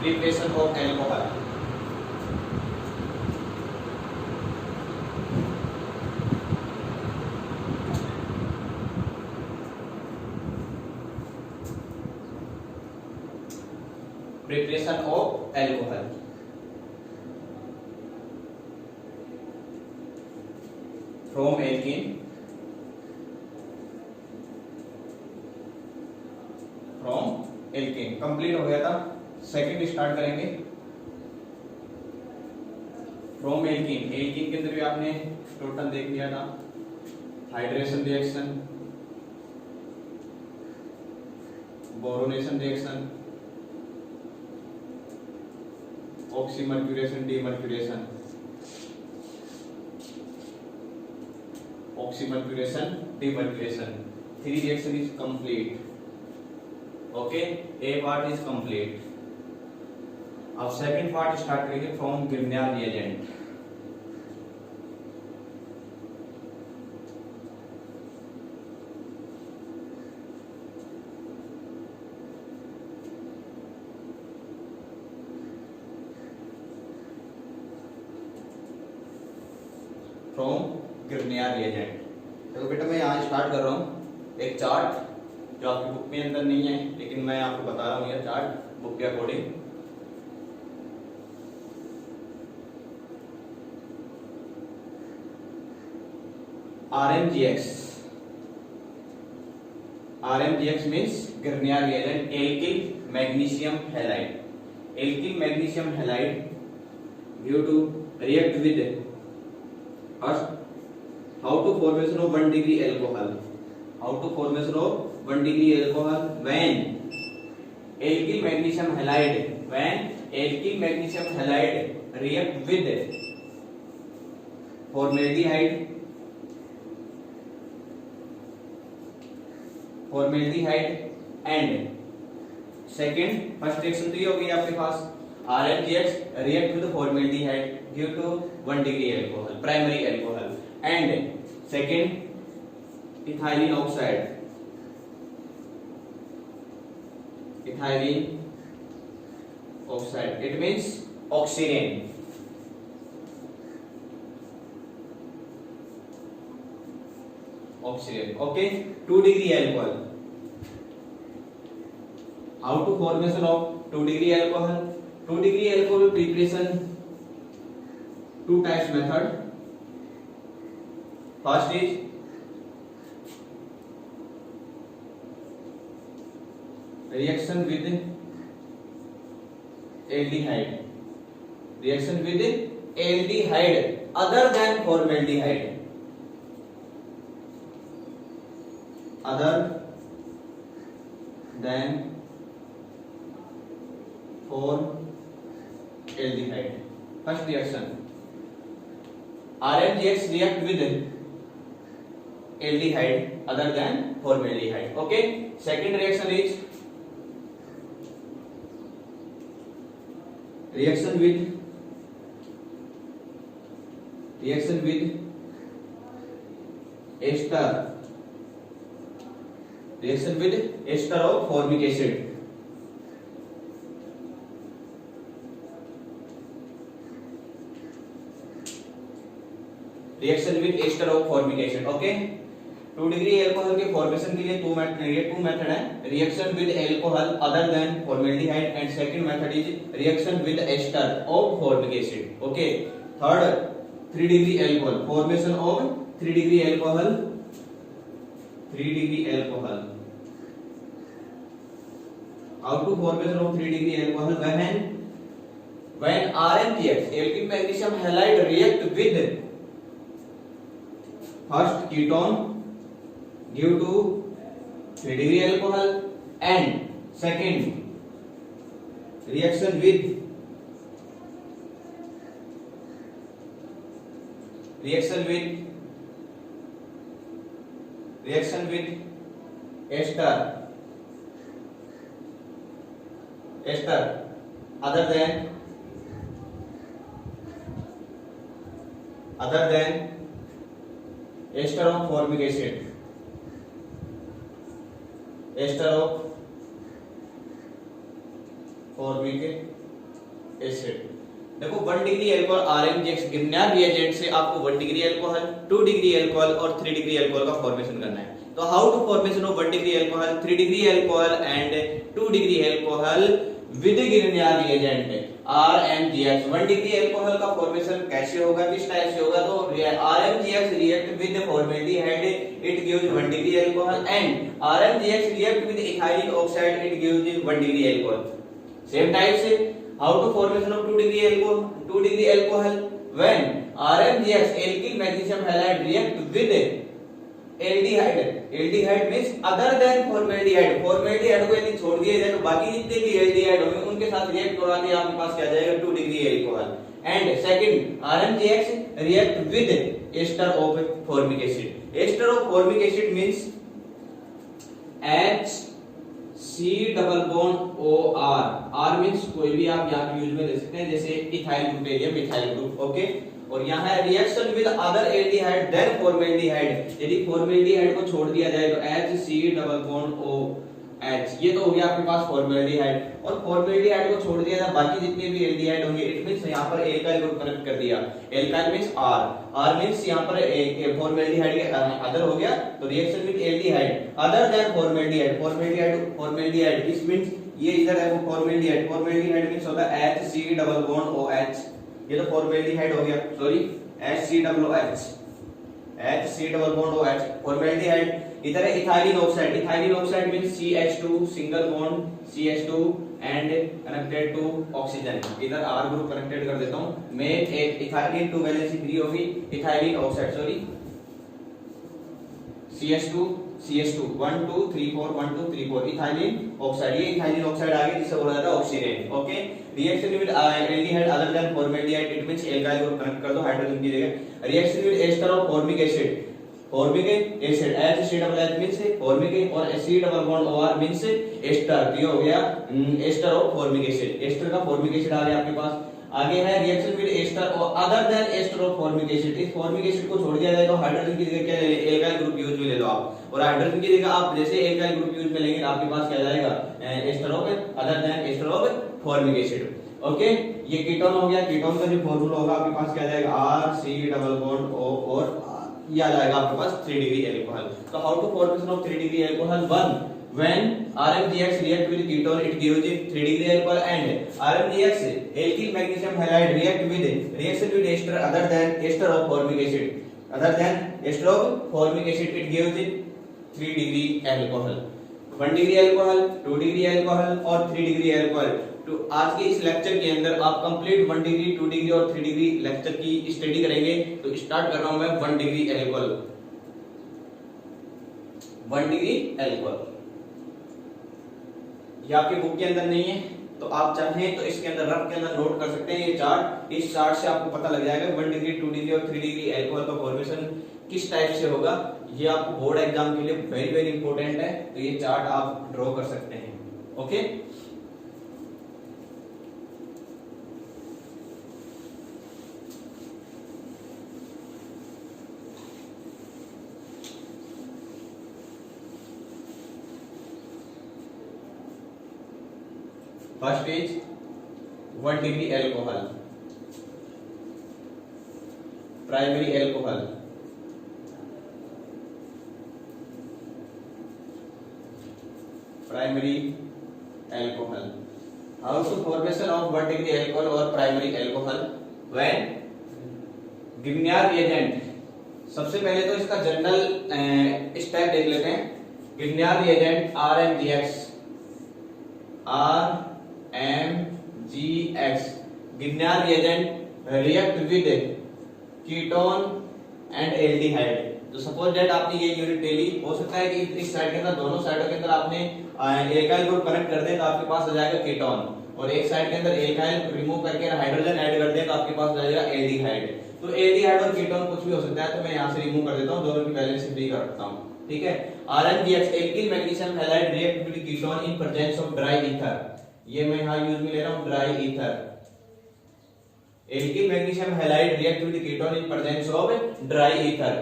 preparation of alcohol. Preparation of alcohol. From alkene. From alkene. Complete हो गया था. Second start करेंगे. From alkene. Alkene के अंदर भी आपने टोटल देख लिया था. Hydration reaction, boronation reaction, oxymercuration, demercuration, oxymercuration, demercuration. 3 reaction is complete. Okay, A part is complete. अब सेकंड पार्ट स्टार्ट करेंगे from Grignard reagent. From Grignard reagent. देखो बेटा, मैं यहाँ स्टार्ट कर रहा हूँ एक चार्ट जो आपकी बुक में अंदर नहीं है, लेकिन मैं आपको बता रहा हूँ यह चार्ट बुक के according. RMGX. RMGX means Grignard reagent, alkyl magnesium halide. Alkyl magnesium halide due to react with first how to formation of 1 degree alcohol. How to formation of 1 degree alcohol when alkyl magnesium halide, when alkyl magnesium halide react with formaldehyde. formaldehyde and second first reaction तो ये हो गई आपके पास RMGX react with formaldehyde due to 1 degree alcohol, primary alcohol, and second ethylene oxide. Ethylene oxide, it means oxirane. Oxirane. Okay, 2 degree alcohol. How to formation of 2 degree alcohol? 2 degree alcohol preparation, 2 types method. First is reaction with aldehyde. Reaction with aldehyde other than formaldehyde. Other than formaldehyde. First reaction, RMGX react with aldehyde other than formaldehyde. Okay. Second reaction is reaction with ester. Reaction with ester of formic acid. Reaction with ester of formic acid. Okay. 2 degree alcohol के formation के लिए 2 method है. Reaction with alcohol other than formaldehyde and second method is reaction with ester of formic acid. Okay. Third 3 degree alcohol, formation of 3 degree alcohol. 3 degree alcohol. How to formation of 3 degree alcohol? When RMGX, alkyl magnesium halide, react with first ketone due to 3 degree alcohol and second reaction with ester other than ester of formic acid. Ester of formic acid. देखो 1 degree alcohol RmGX गिरनियर reagent से आपको 1 degree alcohol, 2 degree alcohol और 3 degree alcohol का formation करना है। तो how to formation of 1 degree alcohol, 3 degree alcohol and 2 degree alcohol with Grignard reagent RmGX। 1 degree alcohol का formation कैसे होगा, किस टाइप से होगा, तो RmGX react with formaldehyde, it gives 1 degree alcohol and RmGX react with ethylic oxide, it gives 1 degree alcohol. Same type से how to formation of 2 degree alcohol, 2 degree alcohol when RmGX alkyl magnesium halide react with aldehyde, aldehyde means other than formaldehyde, formaldehyde को यदि छोड़ दिया जाए तो बाकी जितने भी एल्डिहाइड होंगे उनके साथ रिएक्ट करवा के आपके पास क्या जाएगा 2 degree alcohol. And second RmGX react with ester of formic acid, ester of formic acid means HC double bond OR, R means कोई भी आप यहां पे यूज में ले सकते हैं, जैसे इथाइल ग्रुप ले लिया, मिथाइल ग्रुप, ओके। और यहाँ है reaction with other aldehyde than formaldehyde, यदि फॉर्मेल्डिहाइड को छोड़ दिया जाए तो HC डबल बॉन्ड OH, ये तो हो गया आपके पास फॉर्मेल्डिहाइड। और फॉर्मेल्डिहाइड को छोड़ दिया जाए बाकी जितने भी एल्डिहाइड होंगे, इट मींस यहाँ पर एल्काइल ग्रुप कनेक्ट कर दिया, एल्काइल मींस R मींस यहाँ पर फॉर्मेल्डिहाइड के अदर हो गया, तो reaction with aldehyde other than formaldehyde, formaldehyde this means ये इधर है वो फॉर्मेल्डिहाइड, फॉर्मेल्डिहाइड मींस होता है HC डबल बॉन्ड OH, ये तो फॉर्मेल्डिहाइड हो गया, sorry HC double bond OH formaldehyde. इधर है ethylene oxide, ethylene oxide means CH2 single bond CH2 and connected to oxygen, इधर R ग्रुप कनेक्टेड कर देता हूं मैं, एक इथाइलिन 2 वैलेंसी 3 होगी, ethylene oxide sorry CH2 1 2 3 4 1 2 3 4 ethylene oxide, ये इथाइलिन ऑक्साइड आ गया जिसे बोला जाता है oxidant, okay. Reaction with aldehyde other than formaldehyde, it means alkyl group connect कर दो हाइड्रोजन की जगह। Reaction with ester of formic acid, formic acid HC double H means formic और C double bond OR means ester, ये हो गया ester of formic acid, ester का formic acid आ गया आपके पास। आगे है रिएक्शन विद एस्टर और other than ester of formic acid, इस फॉर्मिक एसिड को छोड़ दिया जाए तो हाइड्रोजन की जगह क्या एल्काइल ग्रुप यूज में ले लो आप, और हाइड्रोजन की जगह आप जैसे एल्काइल ग्रुप यूज में लेंगे आपके पास क्या जाएगा ester of other than ester of formic acid, okay. ये कीटोन हो गया, कीटोन का जो फार्मूला होगा आपके पास क्या जाएगा RC डबल बॉन्ड O और ये आ जाएगा आपके पास 3 डिग्री अल्कोहल। तो how to formation of 3 degree alcohol, 1 when RmGX react with ketone it gives 3 degree alcohol and RmGX alkyl magnesium halide react with reaction with ester other than ester of formic acid, other than ester of formic acid it gives 3 degree alcohol, 1 degree alcohol, 2 degree alcohol और 3 degree alcohol। तो आज के इस lecture के अंदर आप complete 1 degree 2 degree और 3 degree lecture की स्टडी करेंगे। तो स्टार्ट कर रहा हूं मैं 1 डिग्री अल्कोहल, 1 डिग्री अल्कोहल, ये आपके बुक के अंदर नहीं है तो आप चाहें तो इसके अंदर रफ के अंदर नोट कर सकते हैं ये चार्ट, इस चार्ट से आपको पता लग जाएगा 1 डिग्री 2 डिग्री और 3 डिग्री अल्कोहल का फॉर्मेशन किस टाइप से होगा। ये आपको बोर्ड एग्जाम के लिए वेरी वेरी इंपॉर्टेंट है, तो ये चार्ट आप ड्रॉ कर सकते हैं, okay. First is 1 degree alcohol, primary alcohol, primary alcohol. How to formation of 1 degree alcohol और primary alcohol when Grignard reagent. सबसे पहले तो इसका जनरल स्टेप देख लेते हैं। Grignard reagent RmGX, Grignard reagent react with ketone and aldehyde. तो suppose that आपने ये यूनिट ले ली, हो सकता है कि इस साइड के अंदर दोनों साइडों के अंदर आपने एल्काइल ग्रुप कनेक्ट कर दे तो आपके पास आ जाएगा कीटोन, और एक साइड के अंदर एल्काइल रिमूव करके हाइड्रोजन ऐड कर दे तो आपके पास आ जाएगा एल्डिहाइड। तो एल्डिहाइड और कीटोन कुछ भी हो सकता है, तो मैं यहां से रिमूव कर देता हूं, दोनों की वैलेंस फ्री कर रखता हूं, ठीक है। RmGX alkyl magnesium halide react with ketone in presence of dry ether, ये मैं यहां यूज में ले रहा हूं dry ether. Alkyl magnesium halide react with ketone in presence of dry ether.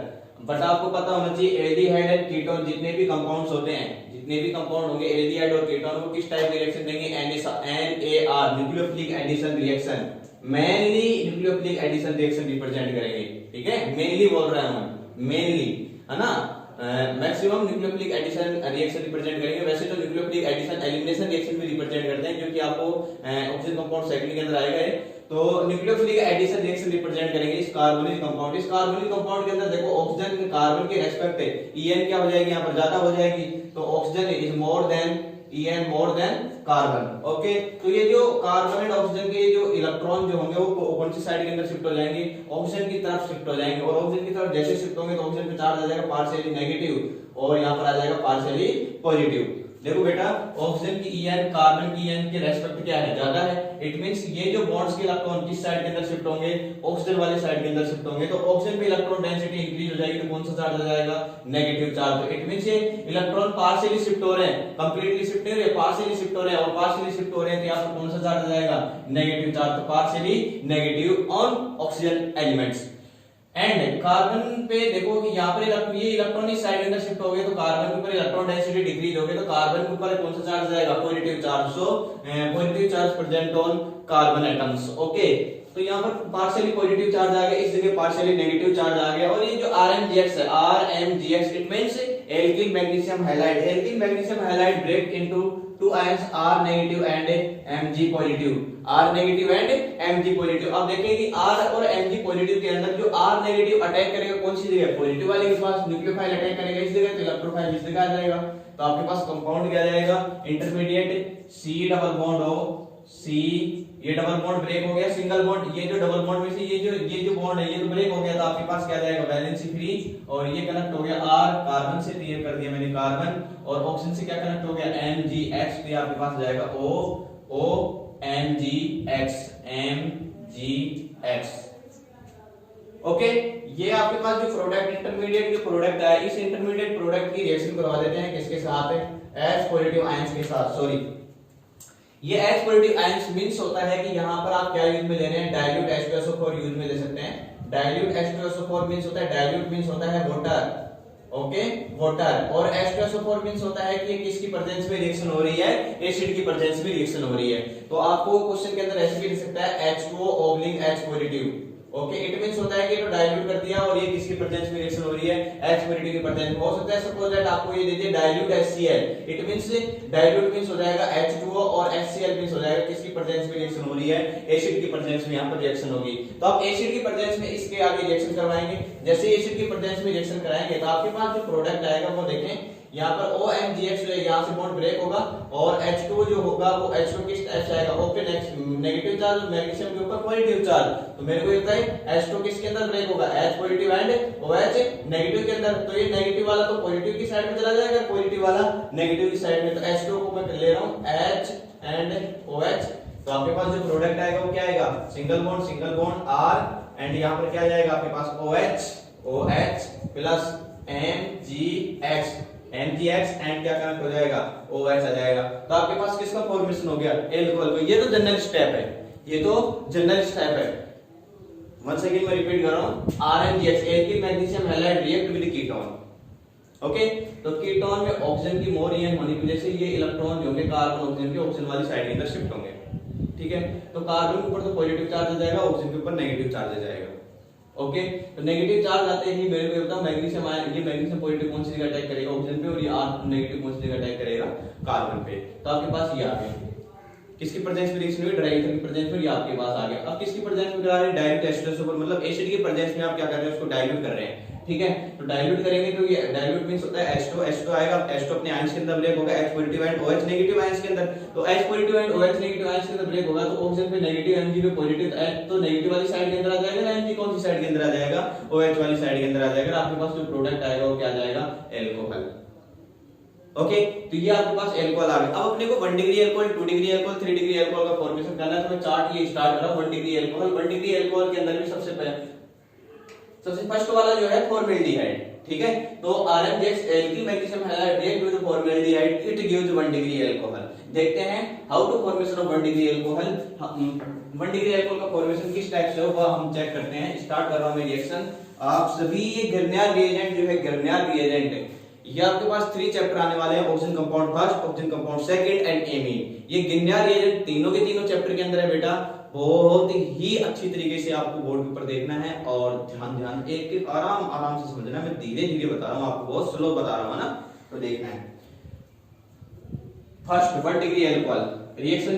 But आपको पता होना चाहिए एल्डिहाइड एंड कीटोन जितने भी कंपाउंड्स होते हैं, जितने भी कंपाउंड होंगे एल्डिहाइड और कीटोन को किस टाइप की रिएक्शन देंगे, NAR nucleophilic addition reaction, mainly nucleophilic addition reaction represent करेंगे। ठीक है, मेनली बोल रहा हूं, मेनली, है ना, maximum nucleophilic addition reaction represent करेंगे। वैसे तो न्यूक्लियोफिलिक एडिशन एलिमिनेशन रिएक्शन भी रिप्रेजेंट करते हैं, क्योंकि आपको ऑक्सीजन कंपाउंड सेकंड के अंदर आएगा। तो न्यूक्लियोफिलिक एडिशन रिएक्शन रिप्रेजेंट करेंगे इस कार्बोनिल कंपाउंड। इस कार्बोनिल कंपाउंड के अंदर देखो ऑक्सीजन कार्बन के रेस्पेक्ट है En क्या हो जाएगी, यहाँ पर ज्यादा हो जाएगी, तो oxygen is more than En more than carbon. Okay, तो ये जो कार्बन एंड ऑक्सीजन के जो इलेक्ट्रॉन जो होंगे वो कौन सी साइड के अंदर शिफ्ट हो जाएंगे, ऑक्सीजन की तरफ शिफ्ट हो जाएंगे। और ऑक्सीजन की तरफ जैसे शिफ्ट होंगे तो ऑक्सीजन पे चार्ज आ जाएगा पार्शियली नेगेटिव और यहाँ पर आ जाएगा पार्शियली पॉजिटिव। देखो बेटा, ऑक्सीजन की En कार्बन की En के रेस्पेक्ट क्या है, ज्यादा है। इट मींस ये जो बॉन्ड्स के इलेक्ट्रॉन किस साइड के अंदर शिफ्ट होंगे, ऑक्सीजन वाले साइड के अंदर शिफ्ट होंगे। तो ऑक्सीजन पे इलेक्ट्रॉन डेंसिटी इंक्रीज हो जाएगी, तो कौन सा चार्ज आ जाएगा, नेगेटिव चार्ज। तो इट मींस ये इलेक्ट्रॉन पार्शियली शिफ्ट हो रहे हैं, कंप्लीटली शिफ्ट नहीं हो रहे, पार्शियली शिफ्ट हो रहे हैं। और पार्शियली शिफ्ट हो रहे हैं तो यहाँ पर कौन सा चार्ज आ जाएगा, नेगेटिव चार्ज। तो partially negative on oxygen elements. And carbon पे देखो कि यहाँ पर ये इलेक्ट्रॉन इस साइड के अंदर शिफ्ट हो गए तो कार्बन के ऊपर इलेक्ट्रॉन डेंसिटी डिक्रीज हो गई, तो कार्बन के ऊपर कौन सा चार्ज आएगा, positive charge. So positive charge present on carbon atoms. Okay, तो यहाँ पर पार्शियली पॉजिटिव चार्ज आ गया, इस जगह पार्शियली नेगेटिव चार्ज आ गया। और ये जो RMGX है, RMGX it means alkyl magnesium halide. Alkyl magnesium halide break into two ions R negative and Mg positive, R negative and Mg positive. अब देखें कि R और Mg पॉजिटिव के अंदर जो R नेगेटिव अटैक करेगा कौन सी जगह, पॉजिटिव वाले के पास, न्यूक्लियोफाइल अटैक करेगा इस जगह, तो इलेक्ट्रोफाइल इस जगह आ जाएगा। तो आपके पास कंपाउंड क्या जाएगा, intermediate C double bond O C, ये डबल बॉन्ड ब्रेक हो गया, सिंगल बॉन्ड, ये जो डबल बॉन्ड में से ये जो बॉन्ड है ये तो ब्रेक हो गया, तो आपके पास क्या जाएगा, वैलेंसी फ्री। और ये कनेक्ट हो गया R, कार्बन से क्लियर कर दिया मैंने कार्बन, और ऑक्सीजन से क्या कनेक्ट हो गया, MgX, तो आपके पास जाएगा O MgX MgX। ओके, ये आपके पास जो प्रोडक्ट इंटरमीडिएट जो प्रोडक्ट है, इस इंटरमीडिएट प्रोडक्ट की रिएक्शन करवा देते हैं किसके साथ, H पॉजिटिव आयंस के साथ। सॉरी, ये H पॉजिटिव आयंस मींस होता है कि यहां पर आप क्या यूज में ले रहे हैं, डाइल्यूट H2SO4 यूज में ले सकते हैं। डाइल्यूट H2SO4 मींस होता है, डाइल्यूट मींस होता है वाटर। Okay, water. और H2SO4 मींस होता है कि ये किसकी प्रेजेंस में रिएक्शन हो रही है, एसिड की प्रेजेंस में रिएक्शन हो रही है। तो आपको क्वेश्चन के अंदर ऐसे भी लिख सकता है H2O/H positive. Okay, it means होता है कि तो डाइल्यूट कर दिया और ये किसकी प्रेजेंस में रिएक्शन हो रही है, H पॉजिटिव की प्रेजेंस में। हो सकता है सपोज दैट आपको ये दे दिया dilute HCl, it means dilute means हो जाएगा H2O और HCl मींस हो जाएगा किसकी प्रेजेंस में रिएक्शन हो रही है, एसिड की प्रेजेंस में यहां पर रिएक्शन होगी। तो आप एसिड की प्रेजेंस में इसके आगे रिएक्शन करवाएंगे। जैसे एसिड की प्रेजेंस में रिएक्शन कराएंगे तो आपके पास जो प्रोडक्ट आएगा वो देखें, यहाँ पर OMGX जो है यहाँ से बॉन्ड ब्रेक होगा और H2 जो होगा वो H2 किस टाइप से आएगा, ओके नेगेटिव चार्ज, मैग्नीशियम के ऊपर पॉजिटिव चार्ज। तो मेरे को लगता है H2 किसके अंदर ब्रेक होगा, H positive and OH negative के अंदर। तो ये नेगेटिव वाला तो पॉजिटिव की साइड में चला जाएगा, पॉजिटिव वाला नेगेटिव की साइड में। तो H2 को मैं ले रहा हूँ H एंड OH। तो आपके पास जो प्रोडक्ट आएगा वो क्या आएगा, सिंगल बॉन्ड R एंड यहाँ पर क्या जाएगा आपके पास OH प्लस MgX एंड क्या कनेक्ट हो जाएगा, OH आ जाएगा। तो आपके पास किसका फॉर्मेशन हो गया, एल्कोहल। ये तो जनरल स्टेप है, ये तो जनरल स्टेप है। वन सेकंड में रिपीट कर रहा हूं, RMGX alkyl magnesium halide react with ketone. Okay, तो कीटोन में ऑक्सीजन की मोर En होने की वजह से ये इलेक्ट्रॉन जो होंगे कार्बन ऑक्सीजन के ऑक्सीजन वाली साइड के अंदर शिफ्ट होंगे। ठीक है, तो कार्बन के ऊपर तो पॉजिटिव चार्ज आ जाएगा, ऑक्सीजन के ऊपर नेगेटिव चार्ज आ जाएगा। ओके, तो नेगेटिव चार्ज आते ही मेरे को बताओ मैग्नीशियम आयन, ये मैग्नीशियम पॉजिटिव कौन सी जगह अटैक करेगा, ऑक्सीजन पे, और ये R नेगेटिव कौन सी जगह अटैक करेगा, कार्बन पे। तो आपके पास ये आ गया, किसकी प्रेजेंस में रिएक्शन हुई, डाइल्यूट की प्रेजेंस में, ये आपके पास आ गया। अब किसकी प्रेजेंस में करा रहे हैं, डाइल्यूट H2SO4, मतलब एसिड की प्रेजेंस में आप क्या कर रहे हैं, उसको डाइल्यूट कर रहे हैं। ठीक है, तो डाइल्यूट करेंगे तो ये डाइल्यूट मींस होता है H2 आएगा, H2 अपने आयंस के अंदर ब्रेक होगा, H positive and OH negative ions के अंदर। तो H positive and OH negative ions के अंदर ब्रेक होगा तो ऑक्सीजन पे नेगेटिव, Mg पे पॉजिटिव, तो नेगेटिव वाली साइड के अंदर आ जाएगा, Mg कौन सी साइड के अंदर आ जाएगा, OH वाली साइड के अंदर आ जाएगा। आपके पास जो प्रोडक्ट आएगा वो क्या आ जाएगा, एल्कोहल। ओके, तो ये आपके पास एल्कोहल आ गया। अब अपने को 1 degree alcohol, 2 degree alcohol, 3 degree alcohol का फॉर्मेशन करना है। तो मैं चार्ट ये स्टार्ट कर रहा हूं 1 डिग्री एल्कोहल। 1 डिग्री एल्कोहल के अंदर भी सबसे फर्स्ट वाला जो है फॉर्मेल्डिहाइड। ठीक है, तो RmGX alkyl magnesium halide react with formaldehyde it gives 1 degree alcohol. देखते हैं how to formation of 1 degree alcohol. 1 degree alcohol का फॉर्मेशन किस टाइप से होगा हम चेक करते हैं। स्टार्ट कर रहा हूं मैं रिएक्शन। आप सभी ये गर्नियर रिएजेंट जो है, गर्नियर रिएजेंट ये आपके पास 3 चैप्टर आने वाले हैं, oxygen compound first, oxygen compound second and amine. ये गर्नियर रिएजेंट तीनों के तीनों चैप्टर के अंदर है बेटा। बहुत ही अच्छी तरीके से आपको बोर्ड के ऊपर देखना है और ध्यान एक एक आराम से समझना है। मैं धीरे धीरे बता रहा हूँ आपको, बहुत स्लो बता रहा हूँ ना, तो देखना है। First 1 degree alcohol reaction,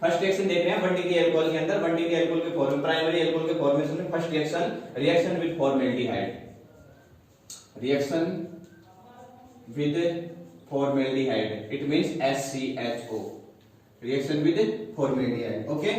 first reaction देख रहे हैं 1 डिग्री अल्कोहल के अंदर। 1 डिग्री अल्कोहल के फॉर्मेशन, प्राइमरी अल्कोहल के फॉर्मेशन में first reaction with formaldehyde, reaction with formaldehyde, it means SCHO, reaction with formaldehyde, okay।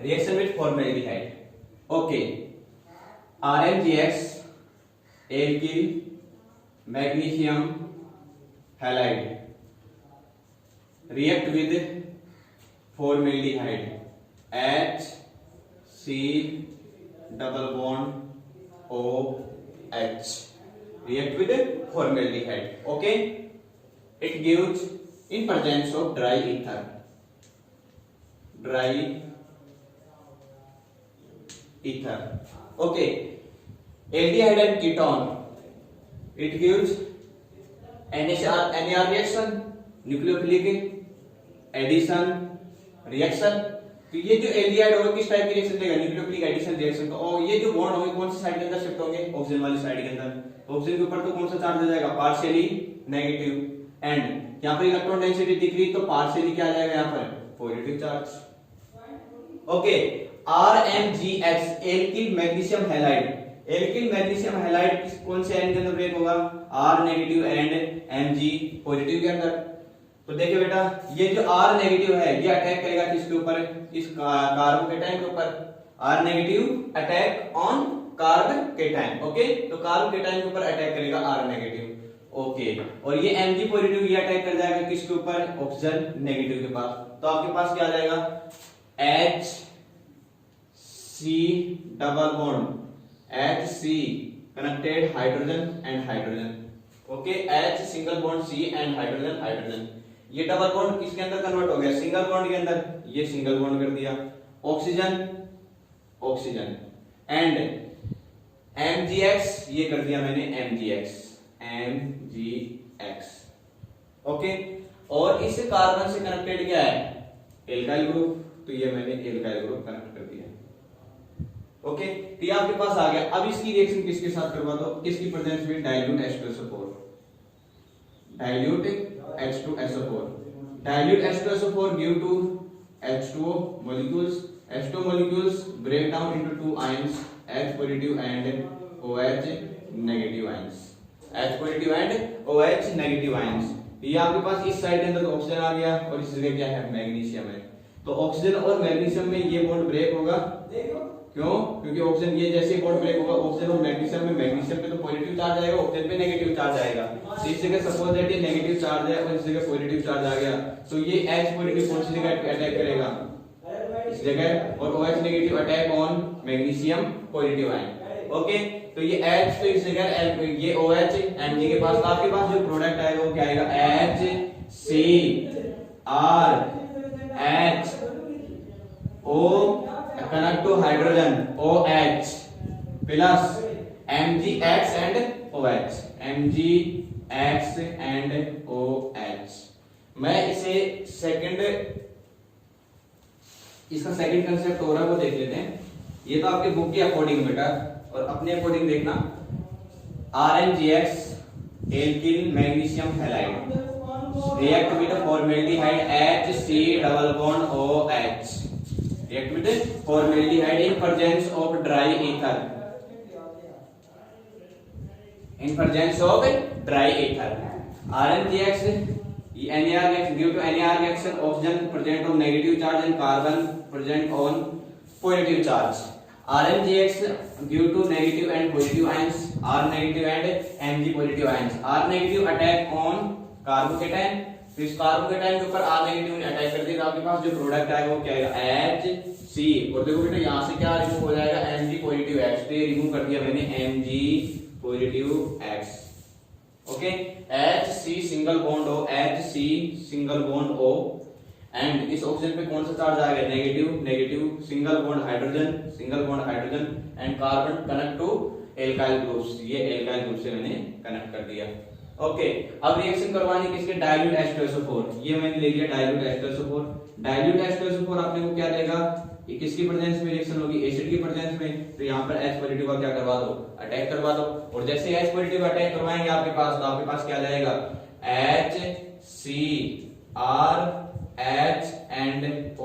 reaction with formaldehyde, okay। RmGX alkyl magnesium halide react with formaldehyde, HC double bond OH, react with formaldehyde, okay। It gives in presence of dry ether, okay। aldehyde and ketone, it gives NAR reaction, nucleophilic addition reaction. तो ये जो aldehyde होगा किस type की reaction देगा, nucleophilic addition reaction. तो और ये जो बॉन्ड होंगे कौन सी साइड के अंदर शिफ्ट होंगे, ऑक्सीजन वाली साइड के अंदर। तो ऑक्सीजन के ऊपर तो कौन सा चार्ज आ जाएगा, पार्शियली नेगेटिव, एंड यहाँ पर इलेक्ट्रॉन डेंसिटी दिख रही तो पार्शियली क्या आ जाएगा यहाँ पर, positive charge, okay. RmGX alkyl magnesium halide, alkyl magnesium halide कौन से आयन के अंदर ब्रेक होगा, R negative and Mg positive के अंदर। तो देखिए बेटा ये जो R नेगेटिव है ये अटैक करेगा किसके ऊपर, इस कार्बोकेटाइन के ऊपर। R negative attack on carbocation, okay. तो कार्बोकेटाइन के ऊपर अटैक करेगा R नेगेटिव, ओके। और ये Mg पॉजिटिव ये अटैक कर जाएगा किसके ऊपर, ऑक्सीजन नेगेटिव के पास। तो आपके पास क्या आ जाएगा, HC double bond HC connected hydrogen and hydrogen, okay। H single bond C and hydrogen. ये डबल बॉन्ड किसके अंदर कन्वर्ट हो गया, सिंगल बॉन्ड के अंदर। ये सिंगल बॉन्ड कर दिया, ऑक्सीजन एंड MgX ये कर दिया मैंने MgX, ओके। और इस कार्बन से कनेक्टेड क्या है, एल्काइल ग्रुप। तो ये मैंने एल्काइल ग्रुप कनेक्ट कर दिया, ओके। तो ये आपके पास आ गया। अब इसकी रिएक्शन किसके साथ करवा दो, इसकी प्रेजेंस में dilute H2SO4, dilute H2SO4 give to H2O molecules, H2O molecules break down into 2 ions, H positive and OH negative ions, H positive and OH negative ions। ये आपके पास इस साइड के अंदर ऑक्सीजन आ गया और इस जगह क्या है, मैग्नीशियम है। तो ऑक्सीजन और मैग्नीशियम में ये बॉन्ड ब्रेक होगा, क्यों, क्योंकि ऑक्सीजन ये जैसे बॉन्ड ब्रेक होगा ऑक्सीजन और मैग्नीशियम में, मैग्नीशियम पे तो पॉजिटिव चार्ज आएगा, ऑक्सीजन पे नेगेटिव चार्ज आएगा। तो इस जगह सपोज दैट ये नेगेटिव चार्ज है और इस जगह पॉजिटिव चार्ज आ गया, तो ये H पॉजिटिव कौन सी जगह पे अटैक करेगा, इस जगह, और OH negative attack on magnesium positive ion, okay. तो ये H तो इस जगह, ये OH Mg के पास, आपके पास जो प्रोडक्ट आएगा वो क्या आएगा, HCr connect to hydrogen OH plus MgX and OH, MgX and OH। मैं इसे इसका सेकंड कंसेप्ट हो रहा है वो देख लेते हैं। ये तो आपके बुक के अकॉर्डिंग बेटा, और अपने अकॉर्डिंग देखना। RmGX alkyl magnesium halide react with formaldehyde HC double bond OH, react with formaldehyde in presence of dry ether, RmGX NAR reaction, due to NAR reaction oxygen present on negative charge and carbon present on positive charge। RmGX due to negative and positive ions, R negative and Mg positive ions. R negative attack on carbocation, तो इस carbocation के ऊपर R negative ने attack कर दिया तो आपके पास जो प्रोडक्ट आएगा वो क्या आएगा HC, और देखो बेटा यहाँ से क्या रिमूव हो जाएगा Mg पॉजिटिव X, तो ये रिमूव कर दिया मैंने Mg positive X, okay. HC single bond O, HC single bond O, and इस ऑक्सीजन पे कौन सा चार्ज आएगा negative, negative single bond hydrogen and carbon connect to alkyl groups, ये एल्काइल ग्रुप से मैंने कनेक्ट कर दिया, ओके। अब रिएक्शन करवानी किसके, डाइल्यूट H2SO4, ये मैंने ले लिया डाइल्यूट H2SO4। डाइल्यूट H2SO4 आपने को क्या देगा, ये किसकी प्रेजेंस में रिएक्शन होगी, एसिड की प्रेजेंस में, तो यहाँ पर H पॉजिटिव का क्या करवा दो, अटैक करवा दो, और जैसे H पॉजिटिव अटैक करवाएंगे आपके पास, तो आपके पास क्या जाएगा HCr H एंड O,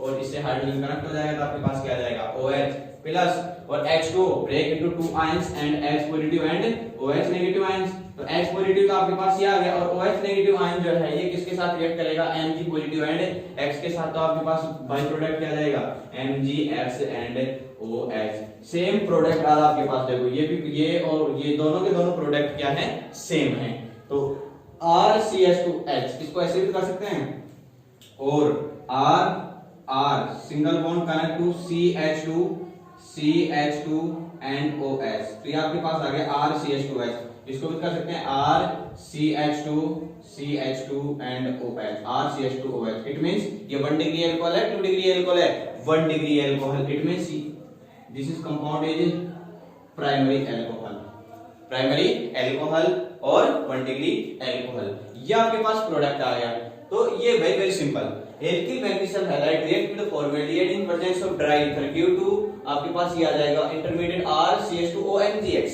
और इससे हाइड्रोजन कनेक्ट हो जाएगा तो आपके पास क्या जाएगा OH प्लस, और H2 break into 2 ions and H positive and OH negative ions, तो H पॉजिटिव का आपके पास ये आ गया, और OH नेगेटिव आयन जो है ये किसके साथ रिएक्ट करेगा, Mg पॉजिटिव एंड X के साथ, तो आपके पास बाई प्रोडक्ट क्या जाएगा MgX and OH, same product आ रहा आपके पास, देखो ये भी, ये और ये दोनों के दोनों प्रोडक्ट क्या है, सेम है, तो RCH2H इसको ऐसे भी कर सकते हैं, और R single bond connect to CH2 and OH, तो ये आपके पास आ गया RCH2H, इसको भी कर सकते हैं RCH2 and OH, RCH2OH, it means ये 1 डिग्री अल्कोहल है, 2 डिग्री अल्कोहल है, 1 degree alcohol, it means this is compound is primary alcohol और 1 डिग्री अल्कोहल, ये आपके पास प्रोडक्ट आ गया। तो ये very simple, alkyl magnesium halide react with formaldehyde in presence of dry ether due to, आपके पास ये आ जाएगा इंटरमीडिएट RCH2OMgX,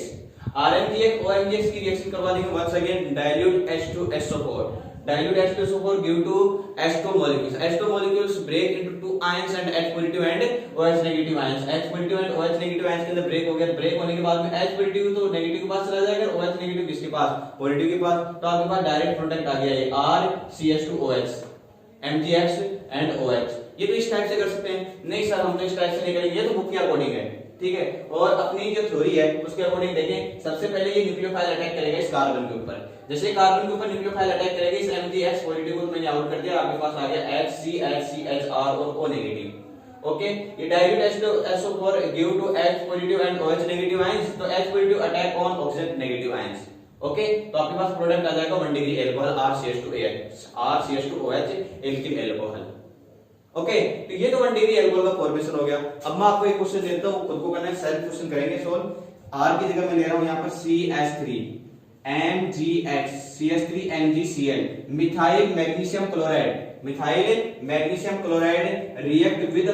RMgX OMgX की रिएक्शन करवा देंगे once again dilute H2SO4, dilute H2SO4 give two H2 molecules break into 2 ions and H positive and OH negative ions, H positive and OH negative ions के अंदर ब्रेक हो गया, break होने के बाद में H positive तो नेगेटिव के पास चला जाएगा, OH negative किसके पास, पॉजिटिव के पास, तो आपके पास डायरेक्ट प्रोडक्ट आ गया ये RCH2OH MgX एंड OH। ये तो इस टाइप से कर सकते हैं, नहीं सर हम तो इस टाइप से नहीं करेंगे, ये तो बुक के अकॉर्डिंग है, ठीक है। और अपनी जो थ्योरी है उसके अकॉर्डिंग देखें, सबसे पहले ये न्यूक्लियोफाइल अटैक करेगा इस कार्बन के ऊपर, जैसे कार्बन के ऊपर न्यूक्लियोफाइल अटैक करेगा, इस MgX पॉजिटिव को मैंने आउट कर दिया, आपके पास आ गया HCHCHR और O नेगेटिव, ओके। ये dilute H2SO4 give to H positive and OH negative ions, तो H positive attack on oxygen negative ions, okay. तो आपके पास प्रोडक्ट आ जाएगा 1 degree alcohol RCH2OH alkyl alcohol, okay. तो ये तो 1 डिग्री अल्कोहल का फॉर्मेशन हो गया। अब मैं आपको एक क्वेश्चन देता हूं, खुद को करना है, सेल्फ क्वेश्चन करेंगे सोल्व। R की जगह मैं ले रहा हूं यहां पर CH3 MgX CH3 MgCl methyl magnesium chloride react with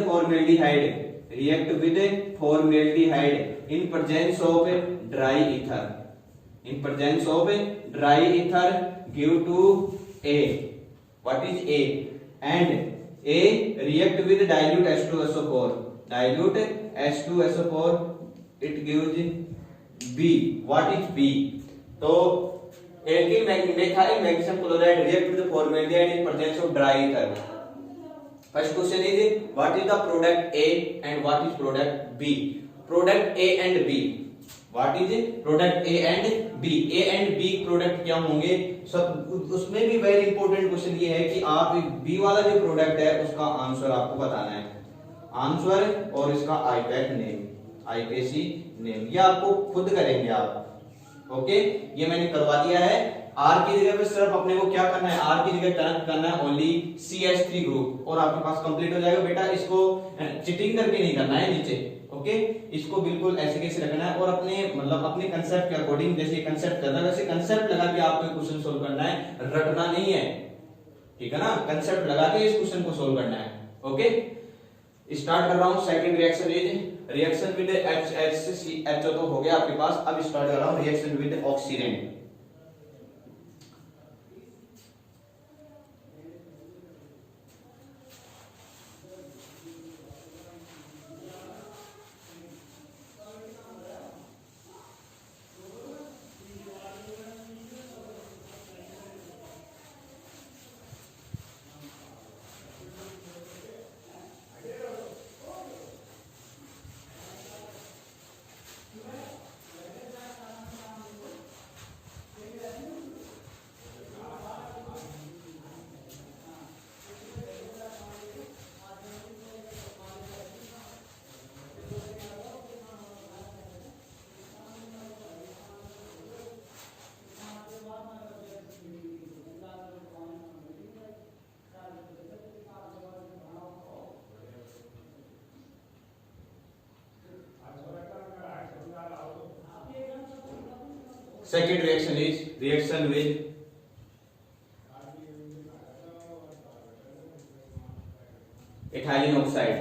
formaldehyde in presence of dry ether give to A, what is A, and A react with dilute H2SO4 it gives B, what is B, तो alkyl methyl magnesium chloride react with formaldehyde in presence of dry ether. First question is what is the product A and what is product B, product A and B, what is product A and B, A and B product क्या होंगे, सब उसमें भी very important question ये है कि आप B वाला जो प्रोडक्ट है उसका आंसर आपको बताना है, आंसर और इसका आईपीसी नेम ये आपको खुद करेंगे आप, ओके। ये मैंने करवा दिया है। आर की जगह पे सिर्फ अपने को क्या करना है, आर की जगह कनेक्ट करना है ओनली CH3 ग्रुप और आपके पास कंप्लीट हो जाएगा। बेटा इसको चिटिंग करके नहीं करना है नीचे, ओके। इसको बिल्कुल ऐसे कैसे रखना है और अपने मतलब अपने कंसेप्ट के अकॉर्डिंग, जैसे कंसेप्ट करना है वैसे कंसेप्ट लगा के आपको क्वेश्चन सोल्व करना है, रटना नहीं है, ठीक है ना। कंसेप्ट लगा के इस क्वेश्चन को सोल्व करना है, ओके। स्टार्ट कर रहा हूं। Second reaction is reaction with HCl तो हो गया आपके पास। अब स्टार्ट कर रहा हूं reaction with oxidant. Second reaction is reaction with ethylene oxide.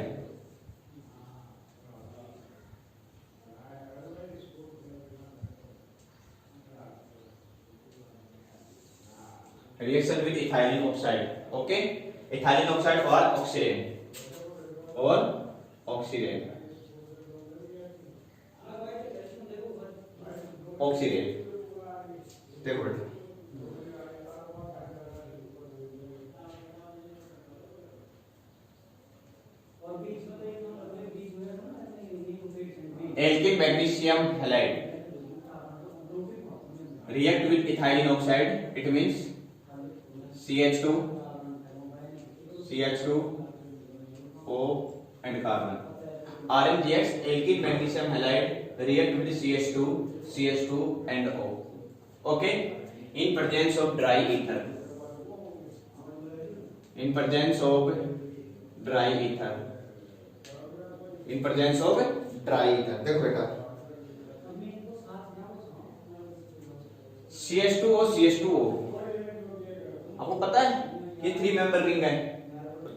Reaction with ethylene oxide. Okay, ethylene oxide or oxirane देखो बेटा, alkene magnesium halide react with ethylene oxide, it means CH2O and carbon. RMGX alkene magnesium halide react with CH2 and O. Okay, in presence of dry ether. देखो बेटा, CH2O आपको पता है ये 3 member ring है।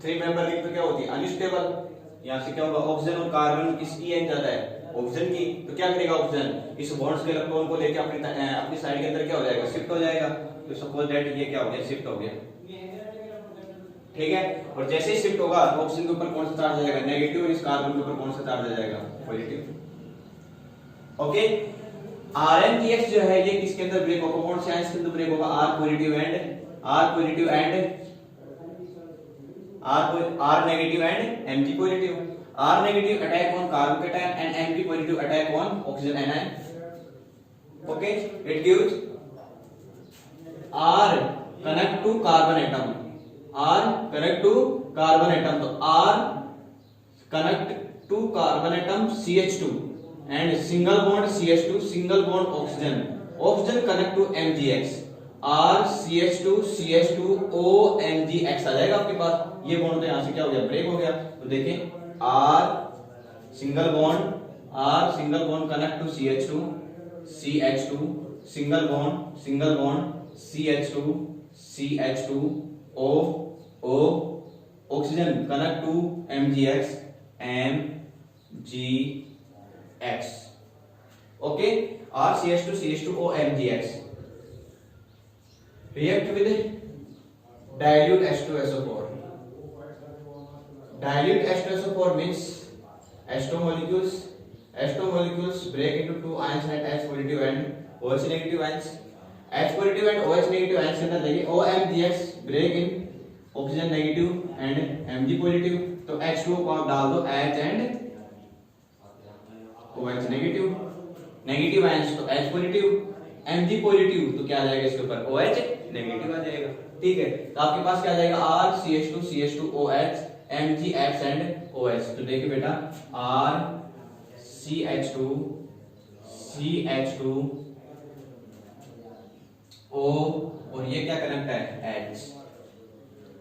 3 member ring तो क्या होती है, अनस्टेबल। यहाँ से क्या होगा, ऑक्सीजन और कार्बन किसकी एन ज्यादा है, ऑक्सीजन की। तो क्या करेगा ऑक्सीजन, इस बॉन्ड्स के इलेक्ट्रॉन को लेकर अपनी साइड के अंदर क्या हो जाएगा, शिफ्ट हो जाएगा। तो सपोज दैट ये क्या हो गया, शिफ्ट हो गया, ठीक है। और जैसे ही शिफ्ट होगा तो ऑक्सीजन के ऊपर कौन सा चार्ज आ जाएगा, नेगेटिव, और इस कार्बन के ऊपर कौन सा चार्ज आ जाएगा, पॉजिटिव। ओके, RMGX जो है ये किसके अंदर ब्रेक होगा, कौन से आयंस के अंदर ब्रेक होगा, R positive and Mg positive. R negative attack on carbon cation and Mg positive attack on oxygen anion. Okay, it gives R connect to carbon atom. तो R connect to carbon atom CH2 and single bond CH2 single bond oxygen connect to MgX. R CH2 O MgX आ जाएगा आपके पास। ये bond तो यहाँ से क्या हो गया, ब्रेक हो गया। तो देखें R single bond connect to CH2 single bond CH2 O oxygen connect to MgX. Okay, R CH2 O MgX react with dilute H2SO4. Dilute H2SO4 means H2 molecules break into 2 ions at H positive and OH negative ions. H positive and OH negative ions के अंदर देखिए OMGX break in oxygen negative and Mg positive. तो H2O को आप डाल दो H and OH negative ions तो H positive, Mg positive तो क्या आ जाएगा इसके ऊपर, OH negative आ जाएगा। ठीक है, तो आपके पास क्या आ जाएगा, R CH2 OH MgX and OH। तो देखिए बेटा, R CH2 O और ये क्या कनेक्ट है, H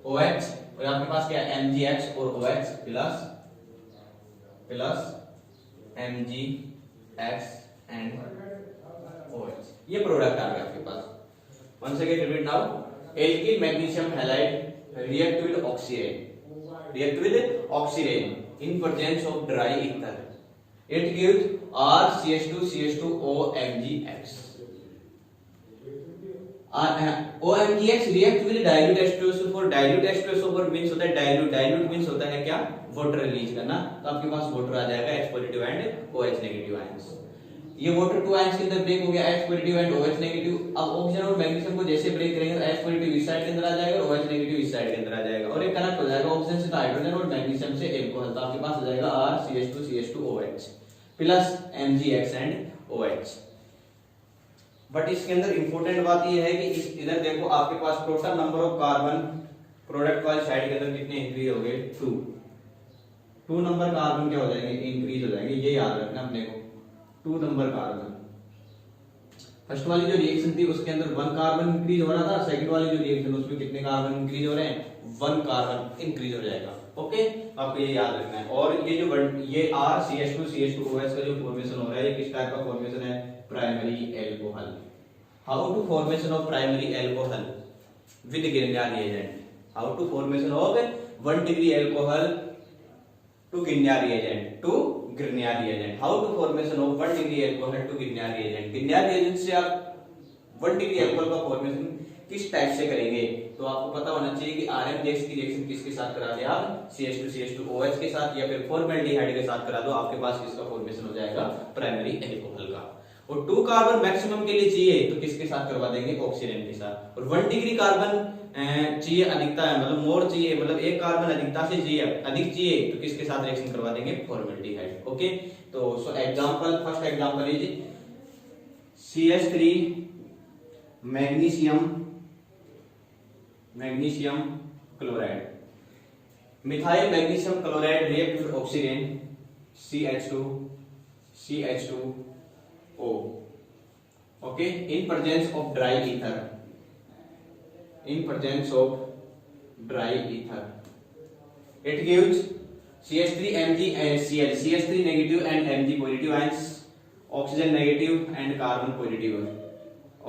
OH, और आपके पास क्या है, MgX और OH plus MgX and OH। ये प्रोडक्ट आ गया आपके पास। Once again repeat now, alkene magnesium halide react with oxirane in presence of dry ether. It gives R CH2 O MgX. OMGX react with dilute H2SO4. Dilute H2SO4 means होता है dilute means होता है क्या, water release करना। तो आपके पास water आ जाएगा H positive and OH negative ions। ये वाटर 2 आयंस के अंदर ब्रेक हो गया, H positive and OH negative. अब ऑक्सीजन और मैग्नीशियम को जैसे ब्रेक करेंगे तो H पॉजिटिव इस साइड के अंदर आ जाएगा और OH नेगेटिव इस साइड के अंदर आ जाएगा, और ये कनेक्ट हो जाएगा ऑक्सीजन से तो हाइड्रोजन और मैग्नीशियम से अल्कोहल। तो आपके पास आ जाएगा R CH2 OH plus MgX and OH। But इसके अंदर इंपॉर्टेंट बात ये है कि इधर देखो आपके पास total number of carbon product वाली साइड के अंदर कितने इंक्रीज हो गए, 2 नंबर कार्बन क्या हो जाएंगे, इंक्रीज हो जाएंगे। ये याद रखना अपने को, 2 नंबर कार्बन। फर्स्ट वाली जो रिएक्शन थी उसके अंदर 1 कार्बन इंक्रीज हो रहा था, सेकंड वाली जो रिएक्शन उसमें कितने कार्बन इंक्रीज हो रहे हैं, 1 कार्बन इंक्रीज हो जाएगा। ओके, आपको ये याद रखना है। और ये जो ये R CH2 OH का जो फॉर्मेशन हो रहा है, ये किस टाइप का फॉर्मेशन है, primary alcohol. How to formation of primary alcohol with Grignard reagent, how to formation of 1 degree alcohol to Grignard reagent, how to formation of 1 degree alcohol to Grignard reagent से आप 1 degree alcohol का formation किस type से करेंगे। तो आपको पता होना चाहिए कि RMDX की रिएक्शन किसके साथ करा दे आप, CH2CH2OH के साथ या फिर फॉर्मेल्डिहाइड के साथ करा दो, आपके पास किसका फॉर्मेशन हो जाएगा, प्राइमरी अल्कोहल का। और 2 कार्बन मैक्सिमम के लिए चाहिए तो किसके साथ करवा देंगे, ऑक्सीडेंट के साथ। और 1 डिग्री कार्बन चाहिए अधिकता है, मतलब मोर चाहिए, मतलब एक कार्बन अधिकता से चाहिए, अधिक चाहिए तो किसके साथ रिएक्शन करवा देंगे, फॉर्मेल्डिहाइड। ओके, तो so example, first example is CH3 magnesium chloride, methyl magnesium chloride react with oxygen CH2O, okay, in presence of dry ether, it gives CH3 MgCl, CH3 negative and Mg positive ions, oxygen negative and carbon positive,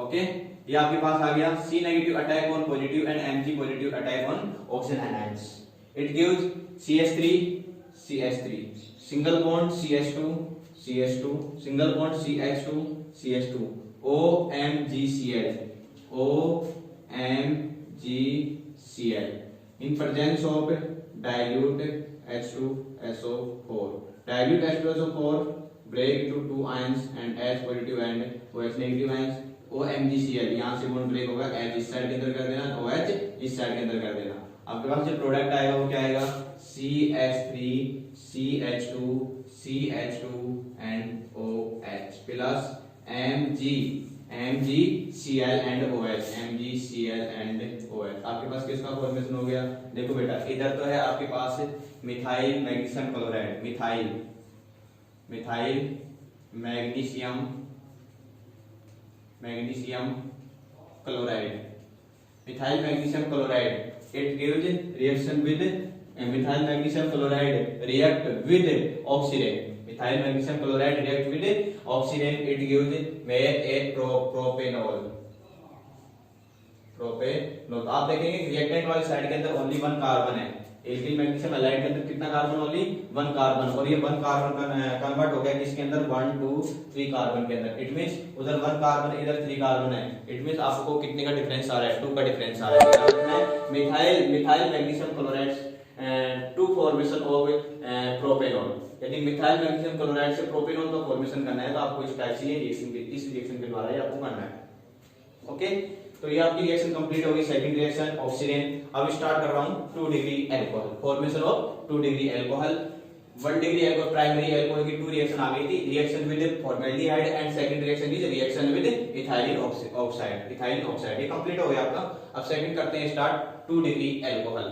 okay, ये आपके पास आ गया। C negative attack on positive and Mg positive attack on oxygen anions, it gives CH3 single bond CH2 single bond CH2 OMgCl in presence of dilute H2SO4, dilute H2SO4 break into 2 ions and H positive and OH negative ions, OMgCl यहाँ से bond break होगा, H इस side के अंदर कर देना, OH इस side के अंदर कर देना। आपके पास जो प्रोडक्ट आएगा वो क्या आएगा, CH3 CH2 and OH plus MgCl and OH, आपके पास किसका फॉर्मेशन हो गया, देखो बेटा इधर तो है आपके पास methyl magnesium chloride, methyl magnesium chloride, it gives reaction with methyl magnesium chloride react with oxidant, methyl magnesium chloride react with oxidant, it gives a propanol। तो आप देखेंगे रिएक्टेंट वाली साइड के अंदर ओनली 1 कार्बन है, एल्किल मैग्नीशियम हैलाइड के अंदर कितना कार्बन, ओनली 1 कार्बन, और ये 1 कार्बन कन्वर्ट हो गया किसके अंदर, 1 2 3 कार्बन के अंदर। इट मींस उधर 1 कार्बन इधर 3 कार्बन है, इट मींस आपको कितने का डिफरेंस आ रहा है, 2 का डिफरेंस आ रहा है। Methyl magnesium chloride to formation of propanol, यदि मिथाइल मैग्नीशियम क्लोराइड से प्रोपेनॉल का फॉर्मेशन करना है तो आपको इस टाइप से इस रिएक्शन के द्वारा ये आपको करना है। ओके, तो ये आपकी रिएक्शन कंप्लीट होगी, सेकंड रिएक्शन ऑक्सीडेंट। अब स्टार्ट कर रहा हूं 2 degree alcohol, formation of 2 degree alcohol. 1 degree alcohol primary alcohol की 2 रिएक्शन आ गई थी, reaction with formaldehyde and second reaction is reaction with ethylene oxide, ये कंप्लीट हो गया आपका। अब सेकंड करते हैं start 2 degree alcohol.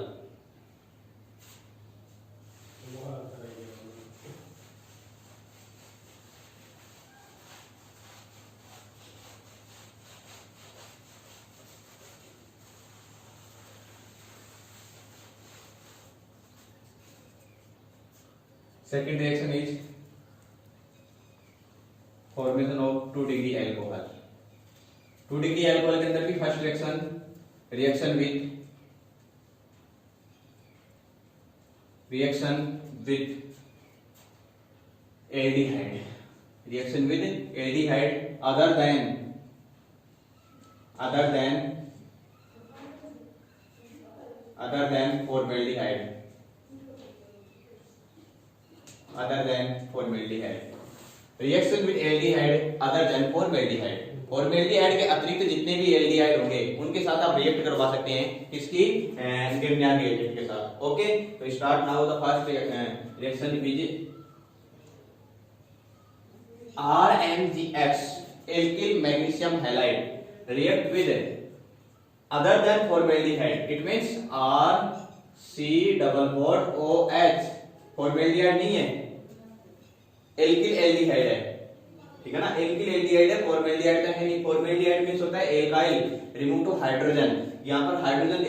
Second reaction is formation of 2 degree alcohol। 2 degree alcohol के अंदर की first reaction with aldehyde other than formaldehyde, reaction with aldehyde other than formaldehyde, formaldehyde के अतिरिक्त जितने भी एल्डिहाइड होंगे उनके साथ आप रिएक्ट करवा सकते हैं, किसकी, Grignard reagent के साथ। ओके, तो start now the first reaction with RMgX, alkyl magnesium halide react with other than formaldehyde, it means RC OH, formaldehyde नहीं है, एल्किल एल्डिहाइड है, ठीक है ना, एल्किल एल्डिहाइड है, फॉर्मेल्डिहाइड तो है नहीं। फॉर्मेल्डिहाइड मींस होता है एल्काइल रिमूव टू हाइड्रोजन, यहाँ पर हाइड्रोजन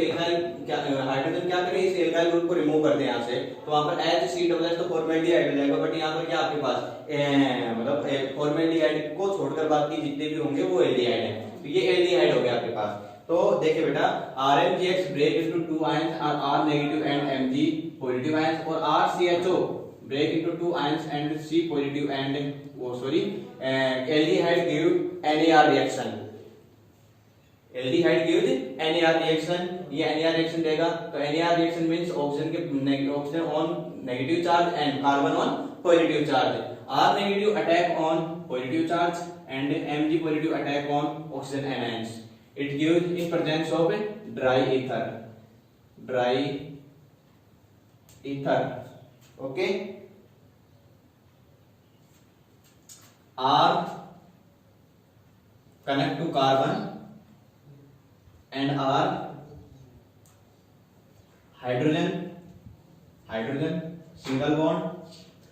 क्या करें, इस एल्काइल ग्रुप को रिमूव कर दें यहाँ से, तो वहां पर HCOH तो फॉर्मेल्डिहाइड हो जाएगा, बट यहाँ पर क्या आपके पास मतलब फॉर्मेल्डिहाइड को छोड़कर बाकी जितने भी होंगे वो एल्डिहाइड है। तो ये एल्डिहाइड हो गया आपके पास। तो देखिए बेटा, RMGX break into two ions और R negative and Mg positive ions, और RCHO break into two ions and C positive and aldehyde give NAR reaction. Aldehyde gives NAR reaction. ये NAR reaction देगा, तो NAR reaction means oxygen on negative charge and carbon on positive charge. R negative attack on positive charge and Mg positive attack on oxygen anions. It gives in presence of dry ether. Dry ether. Okay. R connect to carbon and R hydrogen single bond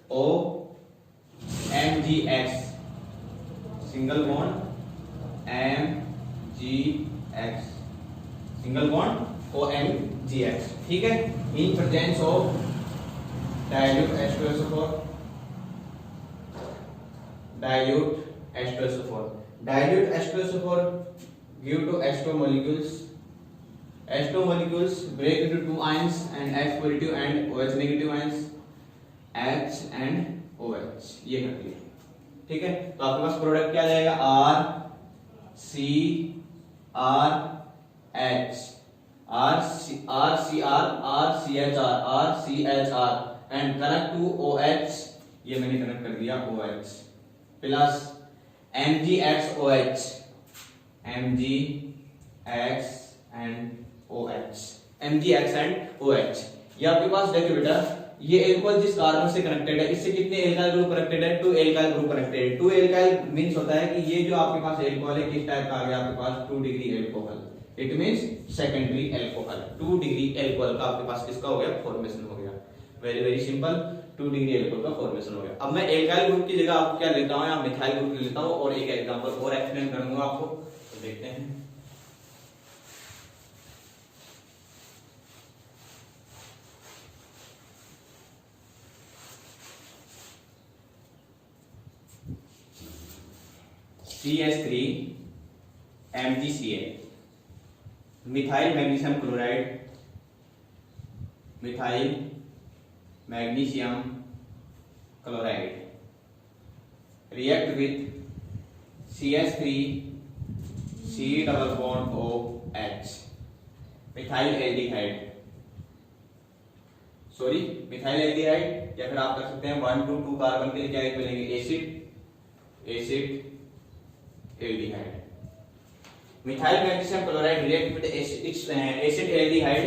O MgX single bond MgX single bond O MgX, ठीक है। in presence of dilute H2SO4 dilute H2SO4 give to H2 molecules. H2 molecules break into two ions and H positive and OH negative ions, H and OH, ये कर दिया, ठीक है। तो आपके पास प्रोडक्ट क्या जाएगा, RCHR and connect to OH, ये मैंने कनेक्ट कर दिया OH plus MgX and OH। ये आपके पास देखिए बेटा, ये एल्कोहल जिस कार्बन से कनेक्टेड है, इससे कितने एल्काइल ग्रुप कनेक्टेड है, 2 एल्काइल ग्रुप कनेक्टेड है। 2 एल्काइल मींस होता है कि ये जो आपके पास एल्कोहल है किस टाइप का आ गया आपके पास, 2 degree alcohol, it means secondary alcohol. 2 degree alcohol का आपके पास किसका हो गया, फॉर्मेशन हो गया। Very very simple, 2 degree alcohol का फॉर्मेशन हो गया। अब मैं एल्काइल ग्रुप की जगह आपको क्या लेता हूं, या मिथाइल ग्रुप लेता हूं और एक एग्जांपल और एक्सप्लेन करूंगा आपको, तो देखते हैं। CH3 MgCl methyl magnesium chloride, methyl magnesium chloride react with CH3 C double bond OH methyl aldehyde, methyl aldehyde, या फिर आप कर सकते हैं 1 to 2 कार्बन के लिए क्या मिलेंगे, acid aldehyde. Methyl magnesium chloride react with acid aldehyde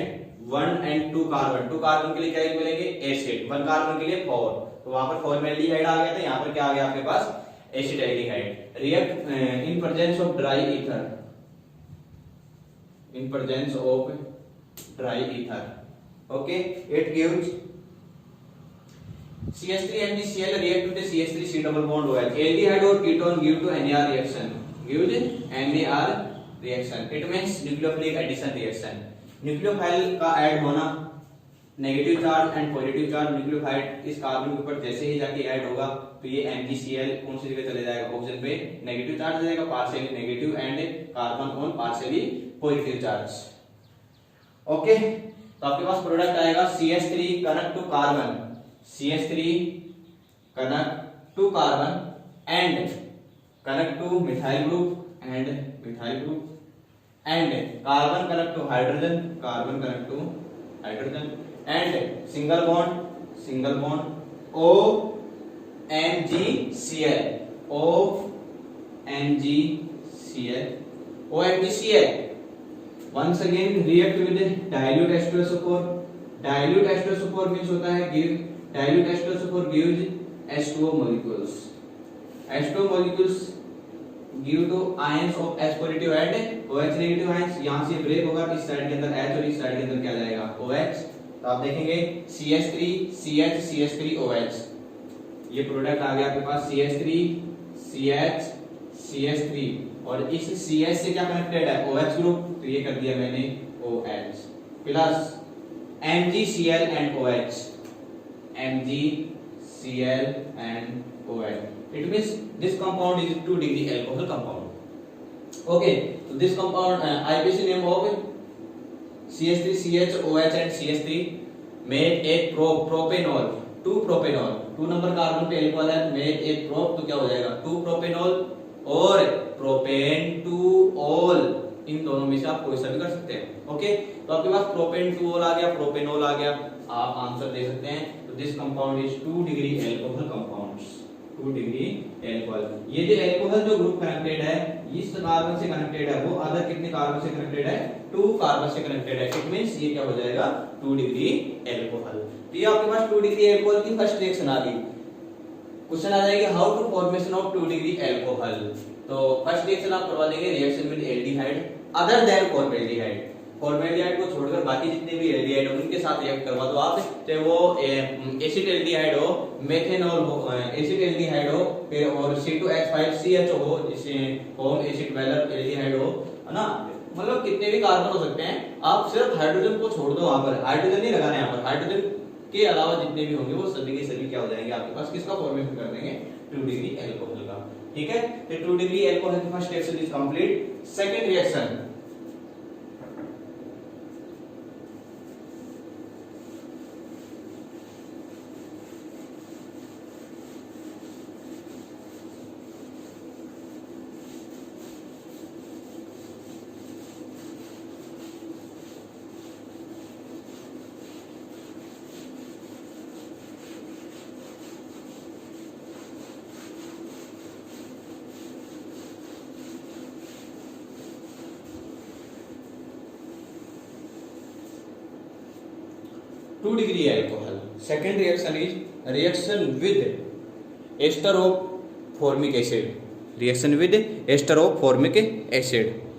1 and 2 carbon, 2 carbon के लिए क्या मिलेंगे, एसिड, 1 कार्बन के लिए 4, तो वहां पर फॉर्मेल्डिहाइड आ गया था, यहाँ पर क्या आ गया आपके पास, acid aldehyde. React in presence of dry ether, in presence of dry ether, okay, it gives CH3 MgCl react with the CH3 C double bond OH, aldehyde or ketone give to NAR reaction, gives NAR reaction, it means nucleophilic addition reaction। Nucleophile का add होना, negative charge and positive charge nucleophile इस carbon के ऊपर जैसे ही जाके add होगा, तो ये MgCl कौन सी जगह चले जाएगा, ऑक्सीजन पे नेगेटिव चार्ज आ जाएगा, partially negative and carbon on partially positive charge, okay. तो आपके पास प्रोडक्ट आएगा CH3 connect to carbon, CH3 connect to carbon and connect to methyl group and carbon connect to hydrogen and single bond OMgCl once again react with dilute H2SO4 means होता है dilute H2SO4 gives H2O molecules give to ions of H positive and OH negative ions, यहां से break होगा, इस side के अंदर H और इस साइड के अंदर क्या जाएगा, OH। तो आप देखेंगे CH3 CH CH3 OH, ये प्रोडक्ट आ गया आपके पास CH3 CH CH3, और इस CH से क्या कनेक्टेड है, OH ग्रुप, तो ये कर दिया मैंने OH plus MgCl and OH, it means this compound is 2 degree alcohol compound, Okay, so this compound IPC name of CH3CHOH and CH3 made एक propanol, 2 propanol, 2 नंबर कार्बन पे alcohol है, made एक prop, तो क्या हो जाएगा 2 propanol और propane 2 all, इन दोनों में से आप कोई सा भी कर सकते हैं। ओके, तो आपके पास प्रोपेन 2 ऑल आ गया, प्रोपेनॉल आ गया, आप आंसर दे सकते हैं। तो this compound is 2 degree alcohol compounds, 2 degree alcohol. ये जो अल्कोहल जो ग्रुप कनेक्टेड है, इस कार्बन से कनेक्टेड है, वो अदर कितने कार्बन से कनेक्टेड है, 2 कार्बन से कनेक्टेड है। इट मींस ये क्या हो जाएगा 2 डिग्री अल्कोहल। तो ये आपके पास 2 डिग्री अल्कोहल की फर्स्ट रिएक्शन आ गई। क्वेश्चन आ जाएगा how to formation of 2 degree alcohol. तो फर्स्ट रिएक्शन आप करवा देंगे reaction with aldehyde other than formaldehyde. Formaldehyde को छोड़कर बाकी जितने भी एल्डिहाइड हो उनके साथ रिएक्ट करवा दो आप, चाहे वो एसिड एल्डिहाइड हो, मेथेनॉल हो, एसिड एल्डिहाइड हो, फिर और C2H5CH हो, जिसे होम एसिड वेलर एल्डिहाइड हो, है ना, मतलब कितने भी कार्बन हो सकते हैं। आप सिर्फ हाइड्रोजन को छोड़ दो, वहां पर हाइड्रोजन नहीं लगाना है, यहाँ पर हाइड्रोजन के अलावा जितने भी होंगे वो सभी के सभी क्या हो जाएंगे आपके पास, किसका फॉर्मेशन कर देंगे 2 डिग्री अल्कोहल का। ठीक है, तो 2 डिग्री अल्कोहल की first reaction is complete. Second reaction, two degree alcohol. Second reaction is reaction with ester of formic acid, reaction with ester of formic acid.